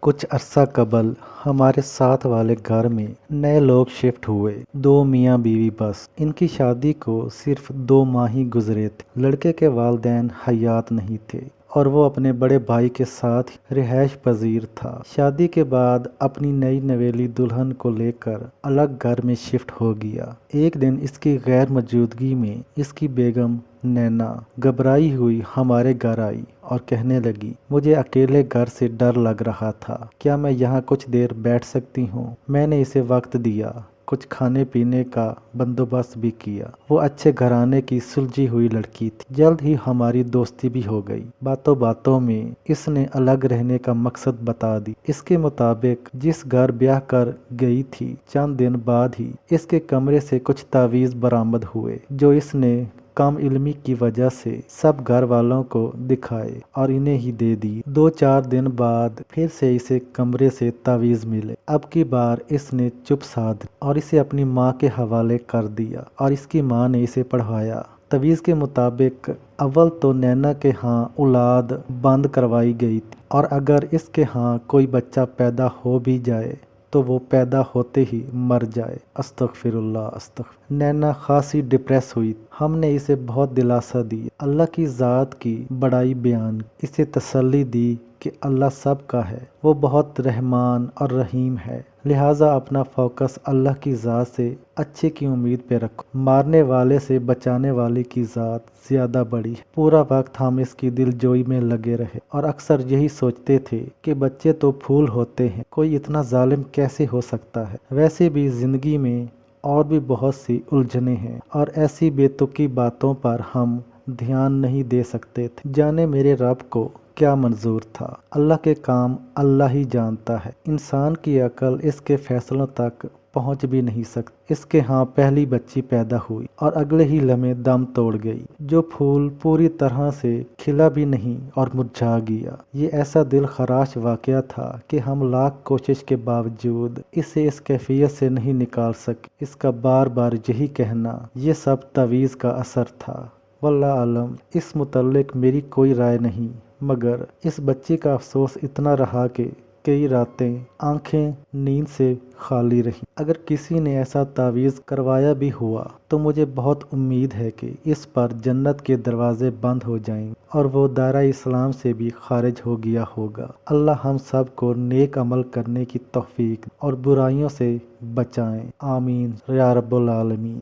کچھ عرصہ قبل ہمارے ساتھ والے گھر میں نئے لوگ شفٹ ہوئے۔ 2 میاں بیوی بس۔ ان کی شادی کو صرف 2 ماہ ہی گزرے تھے۔ لڑکے کے والدین حیات نہیں تھے اور وہ اپنے بڑے بھائی کے ساتھ رہائش پذیر تھا۔ شادی کے بعد اپنی نئی نویلی دلہن کو لے کر الگ گھر میں شفٹ ہو گیا۔ ایک دن اس کی غیر موجودگی میں اس کی بیگم نینا گھبرائی ہوئی ہمارے گھر آئی اور کہنے لگی، مجھے اکیلے گھر سے ڈر لگ رہا تھا، کیا میں یہاں کچھ دیر بیٹھ سکتی ہوں؟ میں نے اسے وقت دیا، کچھ کھانے پینے کا بندوبست بھی کیا۔ وہ اچھے گھرانے کی سلجھی ہوئی لڑکی تھی۔ جلد ہی ہماری دوستی بھی ہو گئی۔ باتوں باتوں میں اس نے الگ رہنے کا مقصد بتا دی۔ اس کے مطابق جس گھر بیاہ کر گئی تھی، چند دن بعد ہی اس کے کمرے سے کچھ تاویز برآمد ہوئے جو اس نے کم علمی کی وجہ سے سب گھر والوں کو دکھائے اور انہیں ہی دے دی۔ 2-4 دن بعد پھر سے اسے کمرے سے تاویز ملے۔ اب کی بار اس نے چپ سادھ اور اسے اپنی ماں کے حوالے کر دیا اور اس کی ماں نے اسے پڑھایا۔ تاویز کے مطابق اول تو نینا کے ہاں اولاد بند کروائی گئی تھی اور اگر اس کے ہاں کوئی بچہ پیدا ہو بھی جائے تو وہ پیدا ہوتے ہی مر جائے۔ استغفر اللہ استغفر۔ نینا خاصی ڈپریس ہوئی۔ ہم نے اسے بہت دلاسا دی، اللہ کی ذات کی بڑائی بیان کی، اسے تسلی دی کہ اللہ سب کا ہے، وہ بہت رحمان اور رحیم ہے، لہٰذا اپنا فوکس اللہ کی ذات سے اچھے کی امید پہ رکھو، مارنے والے سے بچانے والے کی ذات زیادہ بڑی ہے۔ پورا وقت ہم اس کی دل جوئی میں لگے رہے اور اکثر یہی سوچتے تھے کہ بچے تو پھول ہوتے ہیں، کوئی اتنا ظالم کیسے ہو سکتا ہے۔ ویسے بھی زندگی میں اور بھی بہت سی الجھنیں ہیں اور ایسی بے تکی باتوں پر ہم دھیان نہیں دے سکتے تھے۔ جانے میرے رب کو کیا منظور تھا۔ اللہ کے کام اللہ ہی جانتا ہے۔ انسان کی عقل اس کے فیصلوں تک پہنچ بھی نہیں سکتی۔ اس کے ہاں پہلی بچی پیدا ہوئی اور اگلے ہی لمحے دم توڑ گئی۔ جو پھول پوری طرح سے کھلا بھی نہیں اور مرجھا گیا۔ یہ ایسا دل خراش واقعہ تھا کہ ہم لاکھ کوشش کے باوجود اسے اس کیفیت سے نہیں نکال سکے۔ اس کا بار بار یہی کہنا، یہ سب تعویذ کا اثر تھا۔ واللہ اعلم، اس متعلق میری کوئی رائے نہیں، مگر اس بچی کا افسوس اتنا رہا کہ کئی راتیں آنکھیں نیند سے خالی رہیں۔ اگر کسی نے ایسا تعویذ کروایا بھی ہوا تو مجھے بہت امید ہے کہ اس پر جنت کے دروازے بند ہو جائیں اور وہ دائرہ اسلام سے بھی خارج ہو گیا ہوگا۔ اللہ ہم سب کو نیک عمل کرنے کی توفیق اور برائیوں سے بچائیں، آمین یا رب العالمین۔